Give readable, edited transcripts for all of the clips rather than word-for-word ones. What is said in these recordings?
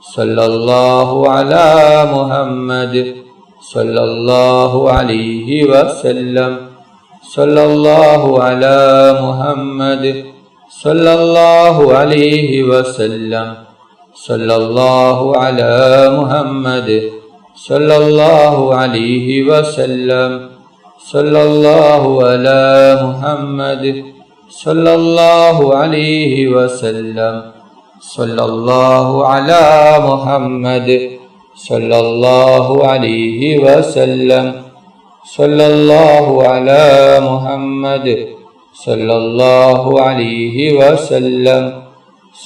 صلى الله على محمد صلى الله عليه وسلم صلى الله على محمد صلى الله عليه وسلم صلى الله على محمد صلى الله عليه وسلم صلى الله على محمد صلى الله عليه وسلم صلى الله على محمد صلى الله عليه وسلم صلى الله على محمد صلى الله عليه وسلم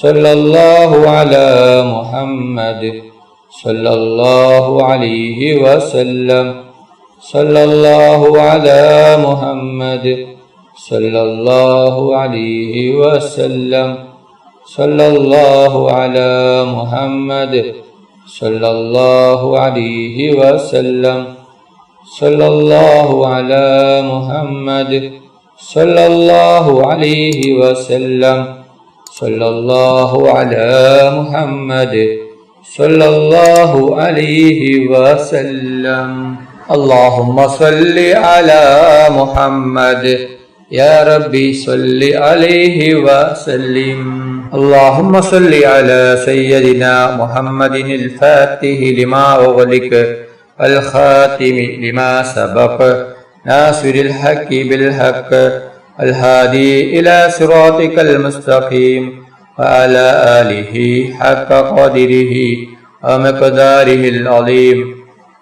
صلى الله على محمد صلى الله عليه وسلم صلى الله على محمد صلى الله عليه وسلم صلى الله على محمد صلى الله عليه وسلم صلى الله على محمد صلى الله عليه وسلم صلى الله على محمد صلى الله عليه وسلم اللهم صل على محمد يا ربي صل عليه وسلم اللهم صل على سيدنا محمد الفاتح لما أغلق الخاتم لما سبق ناصر الحق بالحق الهادي إلى صراطك المستقيم وعلى آله حق قدره ومقداره العظيم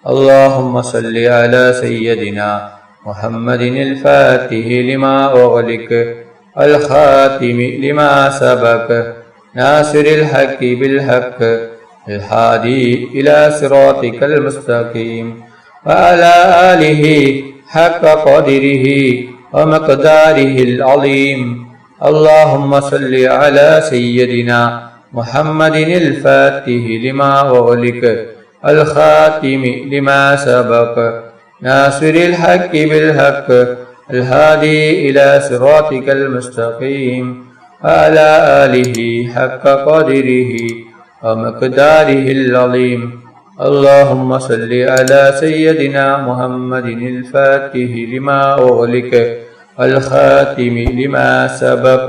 اللهم صل على سيدنا محمد الفاتح لما أغلق الخاتم لما سبق ناصر الحق بالحق الهادي إلى صراطك المستقيم وعلى آله حق قدره ومقداره العظيم اللهم صل على سيدنا محمد الفاتح لما أغلق الخاتم لما سبق ناصر الحق بالحق الهادي إلى صراطك المستقيم وعلى آله حق قدره ومقداره العظيم اللهم صل على سيدنا محمد الفاتح لما أغلق الخاتم لما سبق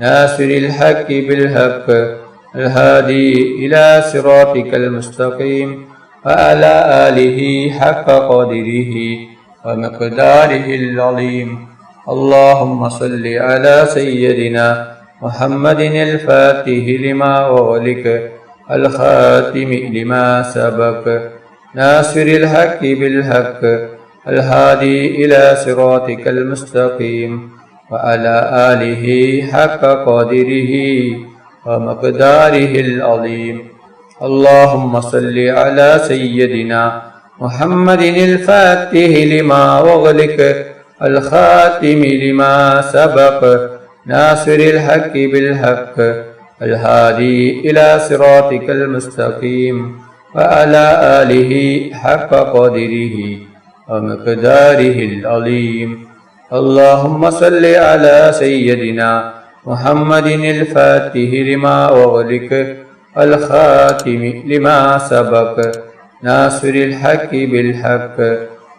ناصر الحق بالحق الهادي إلى صراطك المستقيم وعلى آله حق قدره ومقداره العظيم اللهم صل على سيدنا محمد الفاتح لما أغلق الخاتم لما سبق ناصر الحق بالحق الهادي إلى صراطك المستقيم وعلى آله حق قدره ومقداره العظيم اللهم صل على سيدنا محمد الفاتح لما أغلق الخاتم لما سبق ناصر الحق بالحق الهادي إلى صراطك المستقيم وعلى آله حق قدره ومقداره العظيم اللهم صل على سيدنا محمد الفاتح لما أغلق الخاتم لما سبق ناصر الحق بالحق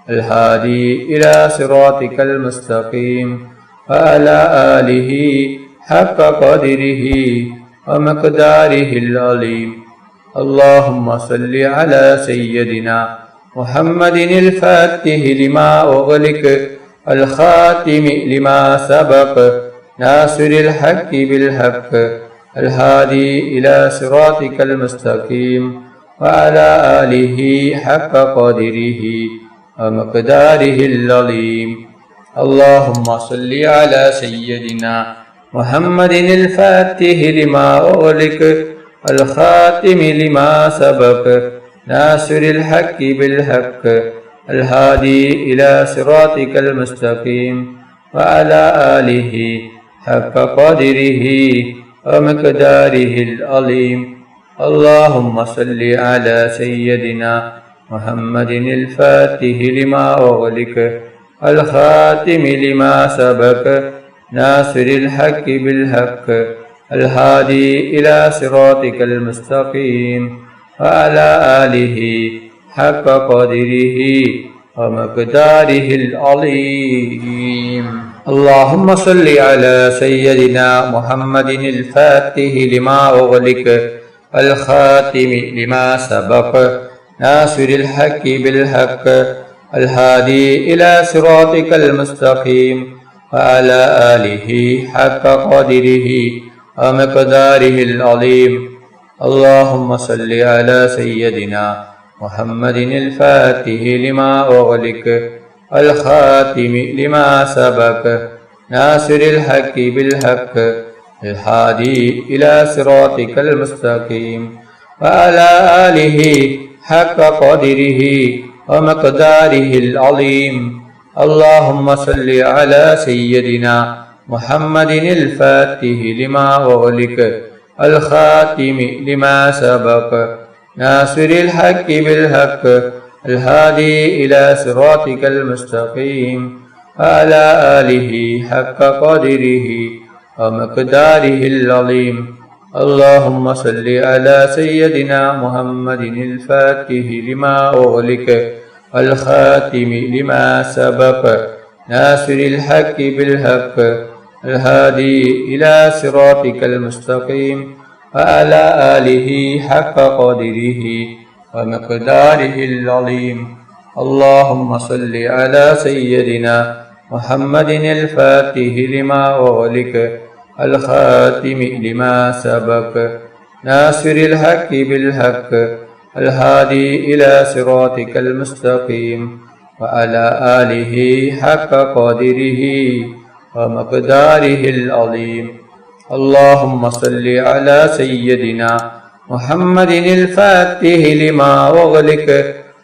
الهادي إلى صراطك المستقيم وعلى آله حق قدره ومقداره العظيم اللهم صل على سيدنا محمد الفاتح لما أغلق الخاتم لما سبق ناصر الحق بالحق الهادي إلى صراطك المستقيم وعلى آله حق قدره ومقداره العظيم اللهم صل على سيدنا محمد الفاتح لما أغلق الخاتم لما سبق ناصر الحق بالحق الهادي إلى صراطك المستقيم وعلى آله حق قدره ومقداره العظيم اللهم صل على سيدنا محمد الفاتح لما أغلق الخاتم لما سبق ناصر الحق بالحق الهادي إلى صراطك المستقيم وعلى آله حق قدره ومقداره العظيم. اللهم صل على سيدنا محمد الفاتح لما أغلق الخاتم لما سبق ناصر الحق بالحق الهادي إلى صراطك المستقيم وعلى آله حق قدره ومقداره العظيم. اللهم صل على سيدنا محمد الفاتح لما أغلق الخاتم لما سبق ناصر الحق بالحق الهادي إلى صراطك المستقيم وعلى آله حق قدره ومقداره العظيم. اللهم صل على سيدنا محمد الفاتح لما أغلق الخاتم لما سبق ناصر الحق بالحق الهادي إلى صراطك المستقيم وعلى آله حق قدره ومقداره العظيم. اللهم صل على سيدنا محمد الفاتح لما أغلق الخاتم لما سبق ناصر الحق بالحق الهادي إلى صراطك المستقيم وعلى آله حق قدره ومقداره العظيم. اللهم صل على سيدنا محمد الفاتح لما أغلق الخاتم لما سبق ناصر الحق بالحق الهادي إلى صراطك المستقيم وعلى آله حق قدره ومقداره العظيم. اللهم صل على سيدنا محمد الفاتح لما أغلق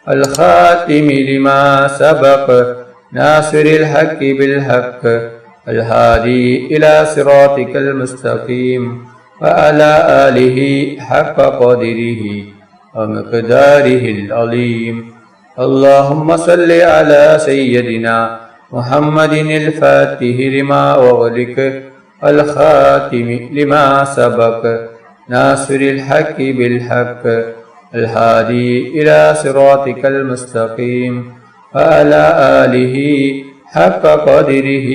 الخاتم لما سبق ناصر الحق بالحق الهادي إلى صراطك المستقيم وعلى آله حق قدره ومقداره العظيم. اللهم صل على سيدنا محمد الفاتح لما أغلق الخاتم لما سبق ناصر الحق بالحق الهادي إلى صراطك المستقيم وعلى آله حق قدره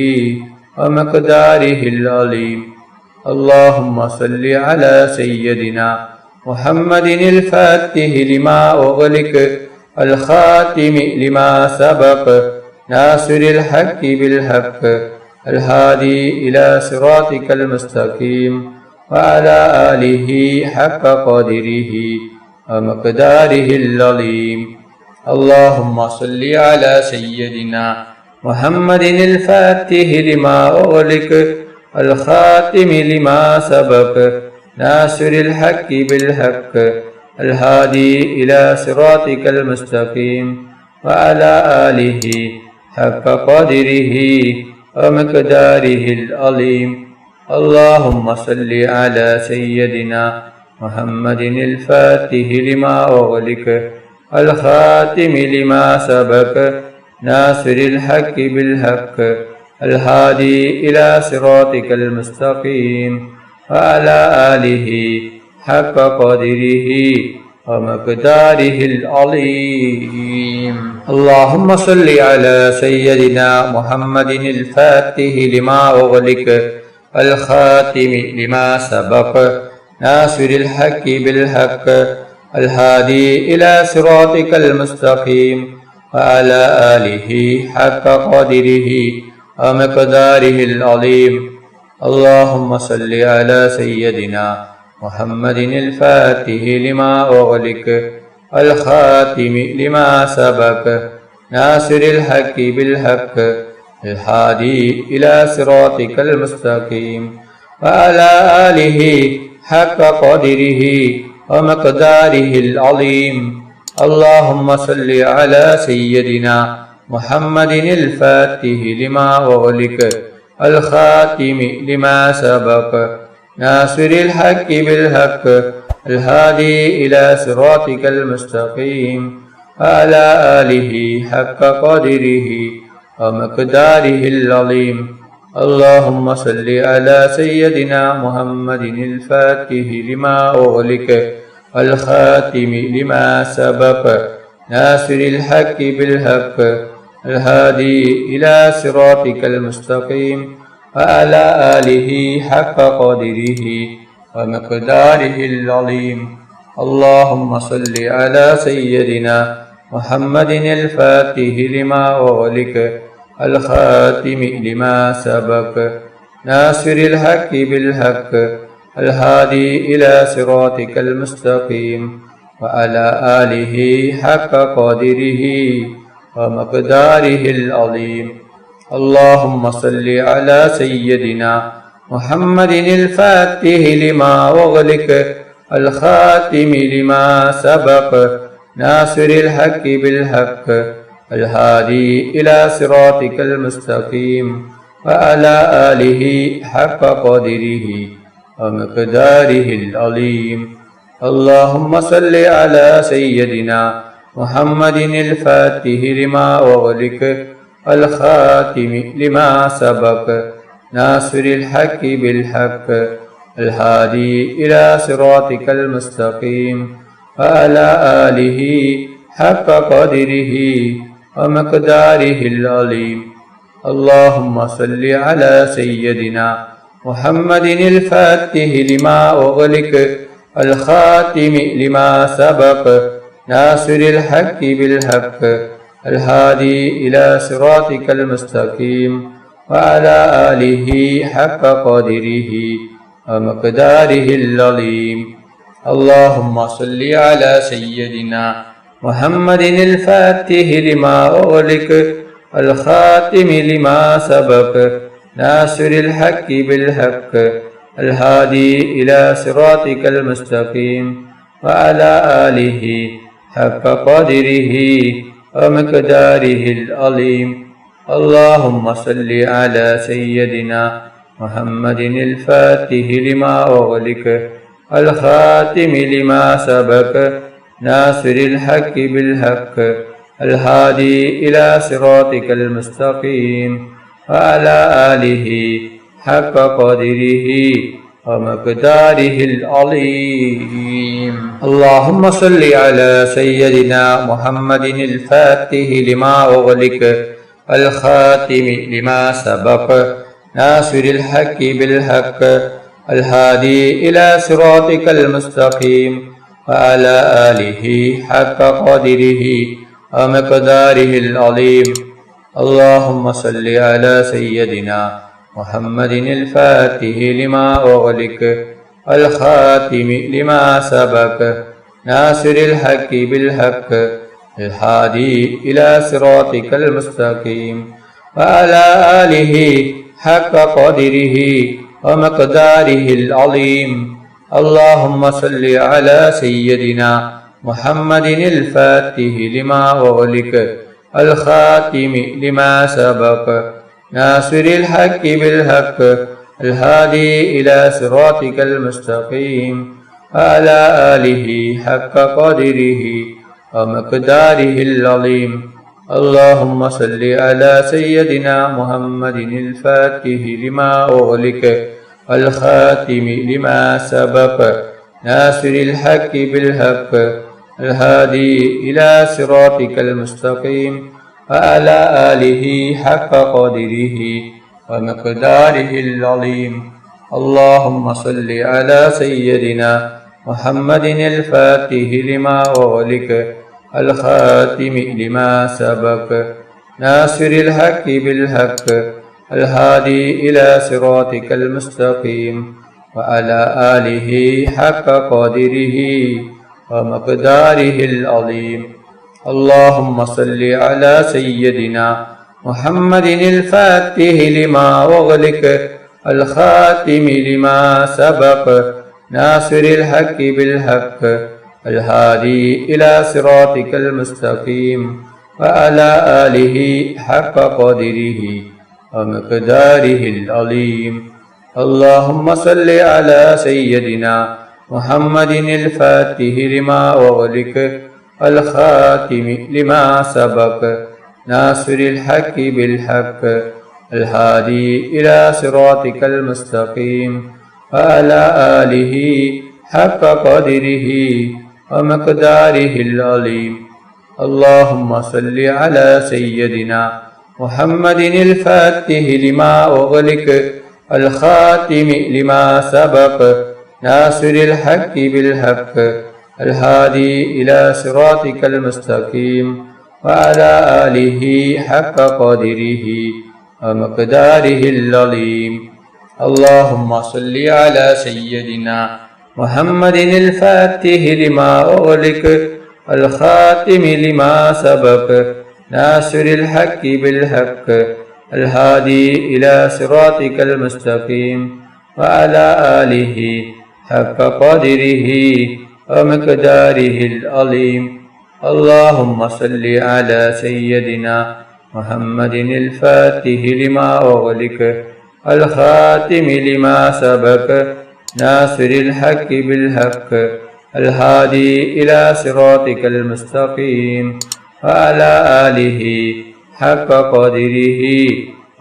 ومقداره العظيم. اللهم صل على سيدنا محمد الفاتح لما أغلق الخاتم لما سبق ناصر الحق بالحق الهادي إلى صراطك المستقيم وعلى آله حق قدره ومقداره العظيم. اللهم صل على سيدنا محمد الفاتح لما أغلق الخاتم لما سبق ناصر الحق بالحق الهادي إلى صراطك المستقيم وعلى آله حق قدره ومقداره العظيم. اللهم صل على سيدنا محمد الفاتح لما أغلق الخاتم لما سبق ناصر الحق بالحق الهادي إلى صراطك المستقيم وعلى آله حق قدره ومقداره العظيم. اللهم صل على سيدنا محمد الفاتح لما أغلق الخاتم لما سبق ناصر الحق بالحق الهادي إلى صراطك المستقيم وعلى آله حق قدره ومقداره العظيم. اللهم صل على سيدنا محمد الفاتح لما أغلق الخاتم لما سبق ناصر الحق بالحق الهادي إلى صراطك المستقيم وعلى آله حق قدره ومقداره العظيم. اللهم صل على سيدنا محمد الفاتح لما أغلق الخاتم لما سبق ناصر الحق بالحق الهادي إلى صراطك المستقيم وعلى آله حق قدره ومقداره العظيم. اللهم صل على سيدنا محمد الفاتح لما أغلق الخاتم لما سبق ناصر الحق بالحق الهادي إلى صراطك المستقيم وعلى آله حق قدره ومقداره العظيم اللهم صل على سيدنا محمد الفاتح لما أغلق الخاتم لما سبق ناصر الحق بالحق الهادي إلى صراطك المستقيم وعلى آله حق قدره ومقداره العظيم اللهم صل على سيدنا محمد الفاتح لما أغلق الخاتم لما سبق ناصر الحق بالحق الهادي إلى صراطك المستقيم وعلى آله حق قدره ومقداره العظيم اللهم صل على سيدنا محمد الفاتح لما أغلق الخاتم لما سبق ناصر الحق بالحق الهادي إلى صراطك المستقيم وعلى آله حق قدره ومقداره العظيم اللهم صل على سيدنا محمد الفاتح لما أغلق الخاتم لما سبق ناصر الحق بالحق الهادي إلى صراطك المستقيم وعلى آله حق قدره ومقداره العظيم اللهم صل على سيدنا محمد الفاتح لما أغلق الخاتم لما سبق ناصر الحق بالحق الهادي إلى صراطك المستقيم وعلى آله حق قدره ومقداره العظيم اللهم صل على سيدنا محمد الفاتح لما أغلق الخاتم لما سبق ناصر الحق بالحق الهادي إلى صراطك المستقيم وعلى آله حق قدره ومقداره العظيم اللهم صل على سيدنا محمد الفاتح لما أغلق الخاتم لما سبق ناصر الحق بالحق الهادي إلى صراطك المستقيم وعلى آله حق قدره ومقداره العظيم اللهم صل على سيدنا محمد الفاتح لما أغلق الخاتم لما سبق ناصر الحق بالحق الهادي إلى صراطك المستقيم وعلى آله حق قدره ومقداره العظيم اللهم صل على سيدنا محمد الفاتح لما أغلق الخاتم لما سبق ناصر الحق بالحق الهادي إلى صراطك المستقيم وعلى آله حق قدره ومقداره العظيم اللهم صل على سيدنا محمد الفاتح لما أغلق الخاتم لما سبق ناصر الحق بالحق الهادي إلى صراطك المستقيم وعلى آله حق قدره ومقداره العظيم اللهم صل على سيدنا محمد الفاتح لما أغلق الخاتم لما سبق ناصر الحق بالحق الهادي إلى صراطك المستقيم وعلى آله حق قدره ومقداره العظيم اللهم صل على سيدنا محمد الفاتح لما أغلق الخاتم لما سبق ناصر الحق بالحق الهادي إلى صراطك المستقيم وعلى آله حق قدره ومقداره العظيم اللهم صل على سيدنا محمد الفاتح لما أغلق الخاتم لما سبق ناصر الحق بالحق الهادي إلى صراطك المستقيم وعلى آله حق قدره ومقداره العظيم. اللهم صل على سيدنا محمد الفاتح لما أغلق الخاتم لما سبق ناصر الحق بالحق الهادي إلى صراطك المستقيم وعلى آله حق قدره ومقداره العظيم. اللهم صل على سيدنا محمد الفاتح لما أغلق الخاتم لما سبق ناصر الحق بالحق الهادي إلى صراطك المستقيم وعلى آله حق قدره ومقداره العظيم. اللهم صل على سيدنا محمد الفاتح لما أغلق الخاتم لما سبق ناصر الحق بالحق الهادي إلى صراطك المستقيم وعلى آله حق قدره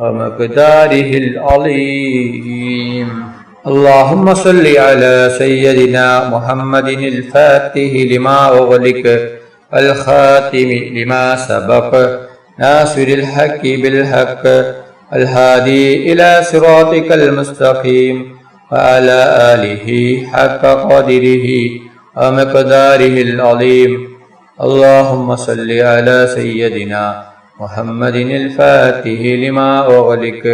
ومقداره العظيم. اللهم صل على سيدنا محمد الفاتح لما أغلق الخاتم لما سبق ناصر الحق بالحق الهادي إلى صراطك المستقيم وعلى آله حق قدره ومقداره العظيم. اللهم صل على سيدنا محمد الفاتح لما أغلق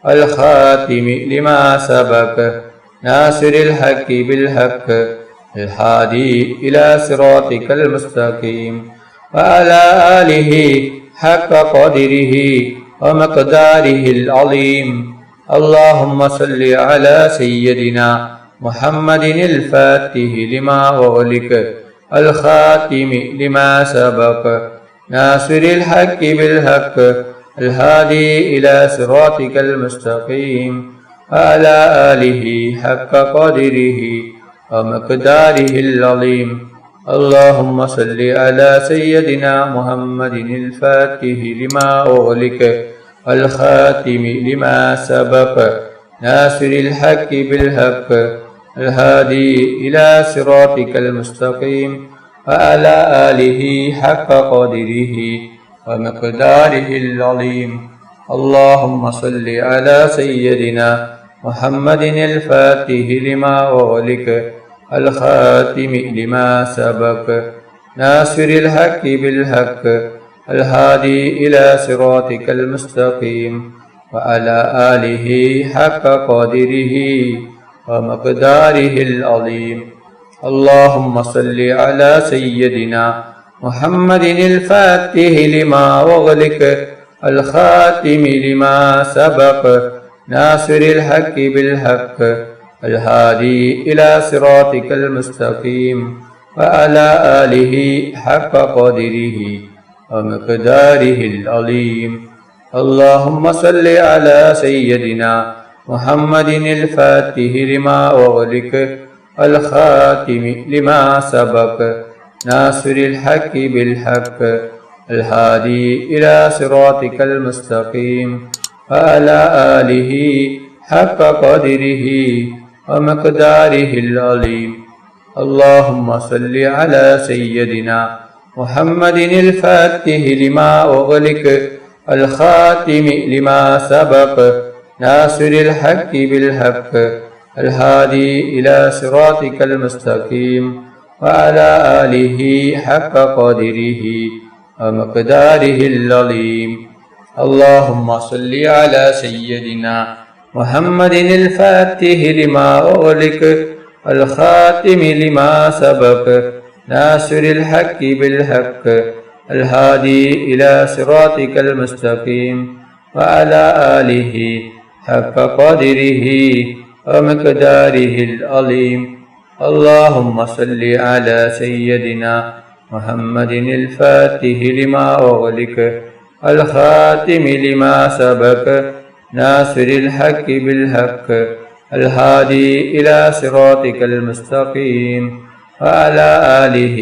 الخاتم لما سبق ناصر الحق بالحق الهادي إلى صراطك المستقيم وعلى آله حق قدره ومقداره العظيم. اللهم صل على سيدنا محمد الفاتح لما أغلق الخاتم لما سبق ناصر الحق بالحق الهادي إلى صراطك المستقيم وعلى آله حق قدره ومقداره العظيم. اللهم صل على سيدنا محمد الفاتح لما أغلق الخاتم لما سبق ناصر الحق بالحق الهادي إلى صراطك المستقيم وعلى آله حق قدره ومقداره العظيم. اللهم صل على سيدنا محمد الفاتح لما أغلق الخاتم لما سبق ناصر الحق بالحق الهادي إلى صراطك المستقيم وعلى آله حق قدره ومقداره العظيم. اللهم صل على سيدنا محمد الفاتح لما أغلق الخاتم لما سبق ناصر الحق بالحق الهادي إلى صراطك المستقيم وعلى آله حق قدره ومقداره العظيم. اللهم صل على سيدنا محمد الفاتح لما أغلق الخاتم لما سبق ناصر الحق بالحق الهادي إلى صراطك المستقيم وعلى آله حق قدره ومقداره العظيم. اللهم صل على سيدنا محمد الفاتح لما أغلق الخاتم لما سبق ناصر الحق بالحق الهادي إلى صراطك المستقيم وعلى آله حق قدره ومقداره العظيم. اللهم صل على سيدنا محمد الفاتح لما أغلق الخاتم لما سبق ناصر الحق بالحق الهادي إلى صراطك المستقيم وعلى آله حق قدره ومقداره العظيم. اللهم صل على سيدنا محمد الفاتح لما أغلق الخاتم لما سبق ناصر الحق بالحق الهادي إلى صراطك المستقيم وعلى آله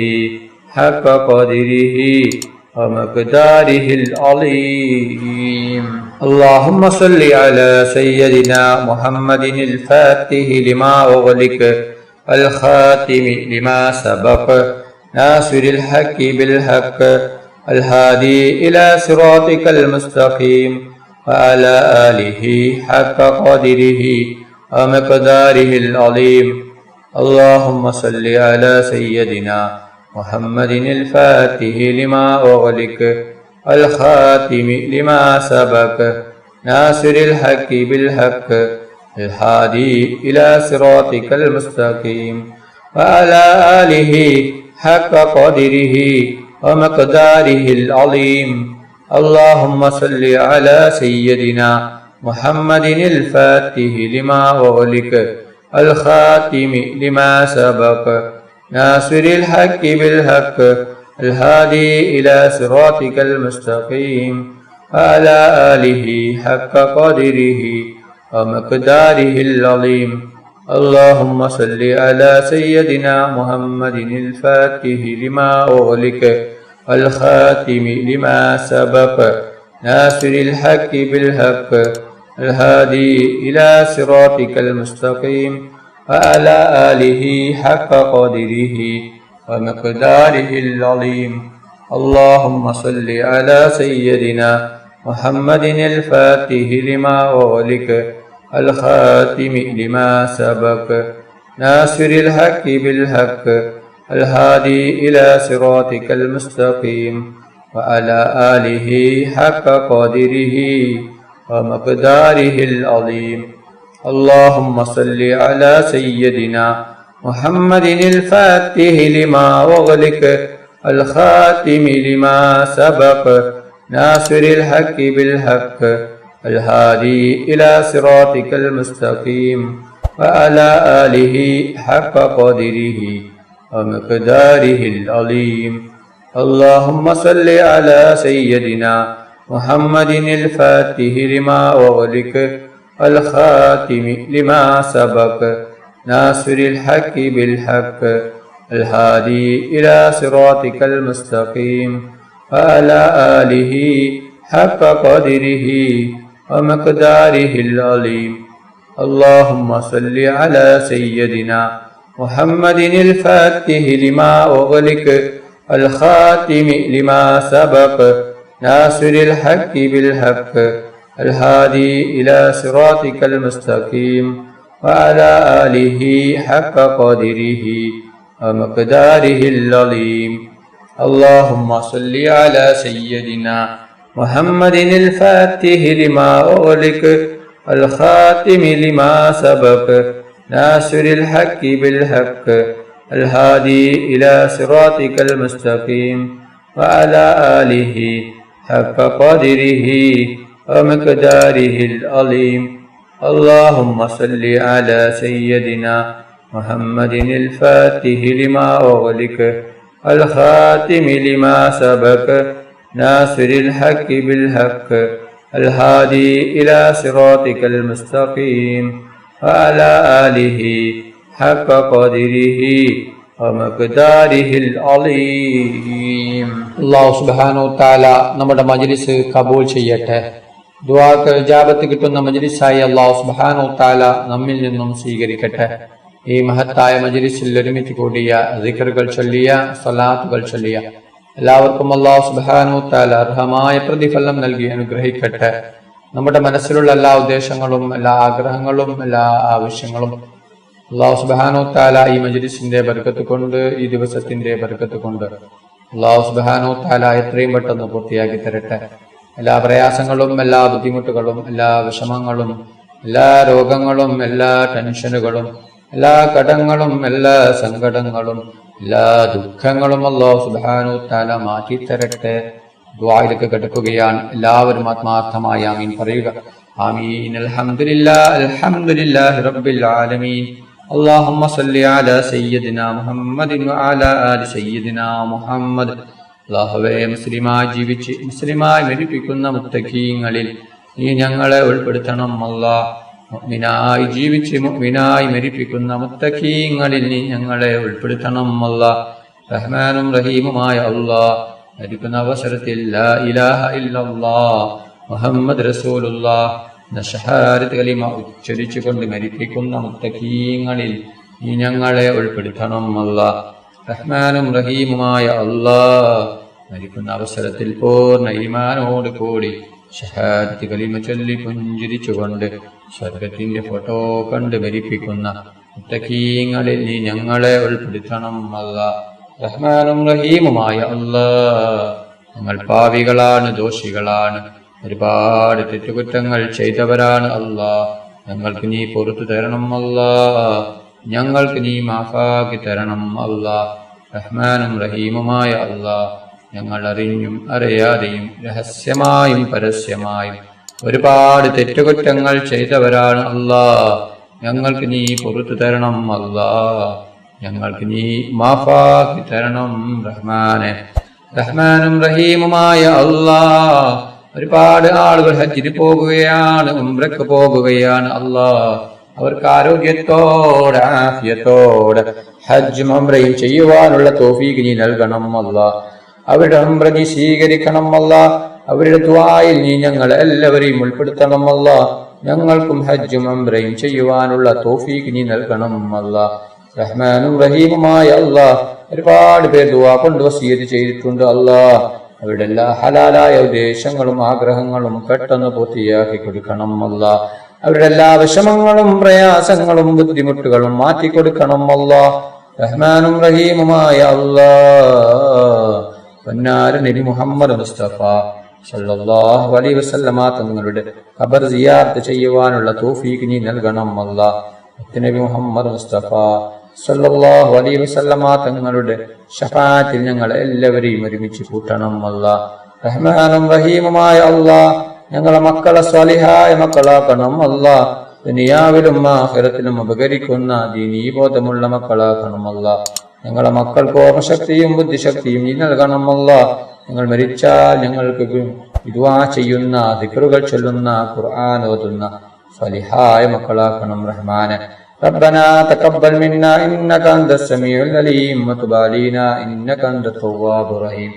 حق قدره ومقداره العظيم. اللهم صل على سيدنا محمد الفاتح لما أغلق الخاتم لما سبق ناصر الحق بالحق الهادي إلى صراطك المستقيم وعلى آله حق قدره ومقداره العظيم. اللهم صل على سيدنا محمد الفاتح لما أغلق الخاتم لما سبق ناصر الحق بالحق الهادي إلى صراطك المستقيم وعلى آله حق قدره ومقداره العظيم. اللهم صل على سيدنا محمد الفاتح لما أغلق الخاتم لما سبق ناصر الحق بالحق الهادي إلى صراطك المستقيم وعلى آله حق قدره ومقداره العظيم. اللهم صل على سيدنا محمد الفاتح لما أغلق الخاتم لما سبق ناصر الحق بالحق الهادي إلى صراطك المستقيم وعلى آله حق قدره ومقداره العظيم. اللهم صل على سيدنا محمد الفاتح لما أغلق الخاتم لما سبق ناصر الحق بالحق الهادي إلى صراطك المستقيم وعلى آله حق قدره ومقداره العظيم. اللهم صل على سيدنا محمد الفاتح لما أغلق الخاتم لما سبق ناصر الحق بالحق الهادي إلى صراطك المستقيم وعلى آله حق قدره ومقداره العظيم. اللهم صل على سيدنا محمد الفاتح لما أغلق الخاتم لما سبق ناصر الحق بالحق الهادي إلى صراطك المستقيم وعلى آله حق قدره ومقداره العظيم. اللهم صل على سيدنا محمد الفاتح لما أغلق الخاتم لما سبق ناصر الحق بالحق الهادي إلى صراطك المستقيم وعلى آله حق قدره ومقداره العظيم. اللهم صل على سيدنا محمد الفاتح لما أغلق الخاتم لما سبق ناصر الحق بالحق الهادي إلى صراطك المستقيم وعلى آله حق قدره ومقداره العظيم. اللهم صل على سيدنا محمد الفاتح لما أغلق الخاتم لما سبق ناصر الحق بالحق الهادي إلى صراطك المستقيم وعلى آله حق قدره ومقداره العظيم. അല്ലാഹു സുബ്ഹാനഹു തആല നമ്മുടെ മജ്ലിസ് കബൂൽ ചെയ്യട്ടെ. ദുആക്ക് ഇജാബത്ത് കിട്ടുന്ന മജ്ലിസായി അല്ലാഹു സുബ്ഹാനഹു തആല നമ്മിൽ നിന്നും സ്വീകരിക്കട്ടെ. ഈ മഹത്തായ മജ്ലിസിൽ ഒരുമിച്ച് കൂടിയ ദിക്റുകൾ ചൊല്ലിയ സ്വലാത്തുകൾ ചൊല്ലിയ എല്ലാവർക്കും അല്ലാഹു സുബ്ഹാനഹു തആല അർഹമായ പ്രതിഫലം നൽകി അനുഗ്രഹിക്കട്ടെ. നമ്മുടെ മനസ്സിലുള്ള എല്ലാ ഉദ്ദേശങ്ങളും എല്ലാ ആഗ്രഹങ്ങളും എല്ലാ ആവശ്യങ്ങളും അല്ലാഹു സുബ്ഹാനഹു തആല ഈ മജ്ലിസിന്റെ ബർക്കത്ത് കൊണ്ട് ഈ ദിവസത്തിന്റെ ബർക്കത്ത് കൊണ്ട് അല്ലാഹു സുബ്ഹാനഹു തആല എത്രയും പെട്ടെന്ന് പൂർത്തിയാക്കി തരട്ടെ. എല്ലാ പ്രയാസങ്ങളും എല്ലാ ബുദ്ധിമുട്ടുകളും എല്ലാ വിഷമങ്ങളും എല്ലാ രോഗങ്ങളും എല്ലാ ടെൻഷനുകളും എല്ലാ കടങ്ങളും എല്ലാ സങ്കടങ്ങളും എല്ലാ ദുഃഖങ്ങളും അല്ലാഹു സുബ്ഹാനഹു തആല മാറ്റി തരട്ടെ. ദുആയിലേക്ക് കിടക്കുകയാണ്. എല്ലാവരും ആത്മാർത്ഥമായി ആമീൻ പറയുക. ആമീൻ. അൽഹംദുലില്ലാഹി റബ്ബിൽ ആലമീൻ. اللهم صل على سيدنا محمد وعلى آل سيدنا محمد. അല്ലാഹുവേ, മുസ്ലിമായി ജീവിച്ച് മുസ്ലിമായി മരിപ്പിക്കുന്ന മുത്തഖീങ്ങളിൽ നീ ഞങ്ങളെ ഉൾപ്പെടുത്തണം. അല്ലാഹ്, മുഅ്മിനായി ജീവിച്ച് മുഅ്മിനായി മരിപ്പിക്കുന്ന മുത്തഖീങ്ങളിൽ നീ ഞങ്ങളെ ഉൾപ്പെടുത്തണം. അല്ലാഹ്, റഹ്മാനും റഹീമുമായ അല്ലാഹ്, മരിക്കുന്ന അവസരത്തിൽ ലാ ഇലാഹ ഇല്ലല്ലാഹ് മുഹമ്മദ് റസൂലുള്ളാഹ് ഷഹാദത്ത് കലിമ ഉച്ചരിച്ചുകൊണ്ട് മരിപ്പിക്കുന്ന മുത്തഖീങ്ങളിൽ നീ ഞങ്ങളെ ഉൾപ്പെടുത്തണം അല്ലാ. റഹ്മാനും റഹീമുമായ അല്ലാ, മരിക്കുന്ന അവസരത്തിൽ പൂർണ്ണ ഈമാനോട് കൂടി ഷഹാദത്ത് കലിമ ചൊല്ലി പുഞ്ചിരിച്ചുകൊണ്ട് സ്വർഗത്തിന്റെ ഫോട്ടോ കണ്ട് മരിപ്പിക്കുന്ന മുത്തഖീങ്ങളിൽ നീ ഞങ്ങളെ ഉൾപ്പെടുത്തണം അല്ലാ. റഹ്മാനും റഹീമുമായ അല്ലാ, ഞങ്ങൾ പാപികളാണ്, ദോഷികളാണ്, ഒരുപാട് തെറ്റുകുറ്റങ്ങൾ ചെയ്തവരാണ് അല്ലാ. ഞങ്ങൾക്ക് നീ പുറത്തു തരണം അല്ലാ, ഞങ്ങൾക്ക് നീ മാഫാക്കി തരണം അല്ലാ. റഹ്മാനും റഹീമുമായ അല്ലാ, ഞങ്ങൾ അറിഞ്ഞും അറിയാതെയും രഹസ്യമായും പരസ്യമായും ഒരുപാട് തെറ്റുകുറ്റങ്ങൾ ചെയ്തവരാണ് അല്ലാ. ഞങ്ങൾക്ക് നീ പുറത്തു തരണം അല്ലാ, ഞങ്ങൾക്ക് നീ മാഫാക്കി തരണം റഹ്മാനെ. റഹ്മാനും റഹീമുമായ അല്ലാ, ഒരുപാട് ആളുകൾ ഹജ്ജിന് പോകുകയാണ്, ഉംറയ്ക്ക് പോകുകയാണ് അല്ലാ. അവർക്ക് ആരോഗ്യത്തോടെ ആഫിയത്തോടെ ഹജ്ജും ഉംറയും ചെയ്യുവാനുള്ള തൗഫീഖ് നീ നൽകണം അല്ലാ. അവരുടെ ഉംറ നീ സ്വീകരിക്കണം അല്ലാ. അവരുടെ ദുആയിൽ നീ ഞങ്ങൾ എല്ലാവരെയും ഉൾപ്പെടുത്തണം അല്ലാ. ഞങ്ങൾക്കും ഹജ്ജും ഉംറയും ചെയ്യുവാനുള്ള തൗഫീഖ് നീ നൽകണം അല്ലാ. റഹ്മാനും റഹീമുമായ അല്ലാ, ഒരുപാട് പേർ ദുആ കൊണ്ട് വസിയത്ത് ചെയ്തിട്ടുണ്ട് അല്ലാ. അവരുടെ എല്ലാ ഹലാലായ ഉദ്ദേശങ്ങളും ആഗ്രഹങ്ങളും പെട്ടെന്ന് പൂർത്തിയാക്കി കൊടുക്കണം അല്ലാ. അവരുടെ എല്ലാ വിഷമങ്ങളും പ്രയാസങ്ങളും ബുദ്ധിമുട്ടുകളും മാറ്റിക്കൊടുക്കണം അല്ലാ. റഹ്മാനും റഹീമുമായ അല്ലാ, പൊന്നാര നബി മുഹമ്മദ് മുസ്തഫ സല്ലല്ലാഹു അലൈഹി വസല്ലമ തങ്ങളുടെ ഖബർ സിയാറത്ത് ചെയ്യുവാനുള്ള തൗഫീഖ് നീ നൽകണം അല്ലാ. നബി മുഹമ്മദ് മുസ്തഫ സല്ലല്ലാഹു അലൈഹി വസല്ലമ തങ്ങളുടെ ശഫാഅത്തിൽ ഞങ്ങൾ എല്ലാവരെയും ഒരുമിച്ച് കൂട്ടണം അല്ലാ. റഹ്മാനും റഹീമുമായ അല്ലാ, ഞങ്ങളെ മക്കളെ സ്വാലിഹായ മക്കളാക്കണം അല്ലാ. ദുനിയാവിലും ആഖിറത്തിലും ഉപകരിക്കുന്ന ദീനീബോധമുള്ള മക്കളാക്കണം അല്ലാ. ഞങ്ങളെ മക്കൾക്ക് ഓർമ്മശക്തിയും ബുദ്ധിശക്തിയും നീ നൽകണം അല്ലാ. ഞങ്ങൾ മരിച്ചാൽ ഞങ്ങൾക്ക് ദുആ ചെയ്യുന്ന, ദിക്റുകൾ ചൊല്ലുന്ന, ഖുർആൻ ഓതുന്ന സ്വാലിഹായ മക്കളാക്കണം റഹ്മാനെ. ربنا تقبل منا إنك أنت السميع العليم وتب علينا إنك أنت التواب الرحيم.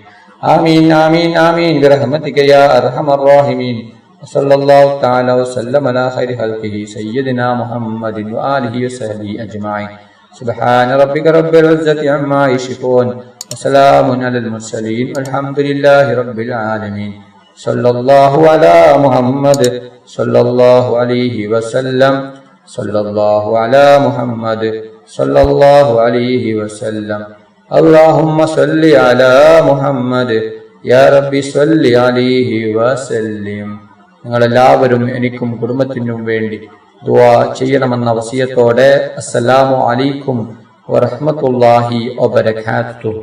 آمين آمين آمين برحمتك يا أرحم الراحمين. وصلى الله تعالى وسلم على خير خلقه سيدنا محمد وآله وصحبه أجمعين. سبحان ربك رب العزة عما يصفون وسلام على المرسلين والحمد لله رب العالمين. صلى الله على محمد صلى الله عليه وسلم. صلى الله على محمد صلى الله عليه وسلم. اللهم صل على محمد يا ربي صل عليه وسلم. നിങ്ങളെല്ലാവരും എനിക്കും കുടുംബത്തിനും വേണ്ടി ദുആ ചെയ്യണമെന്ന വസിയത്തോടെ അസ്സലാമു അലൈക്കും വറഹ്മത്തുള്ളാഹി വബറകാതുഹു.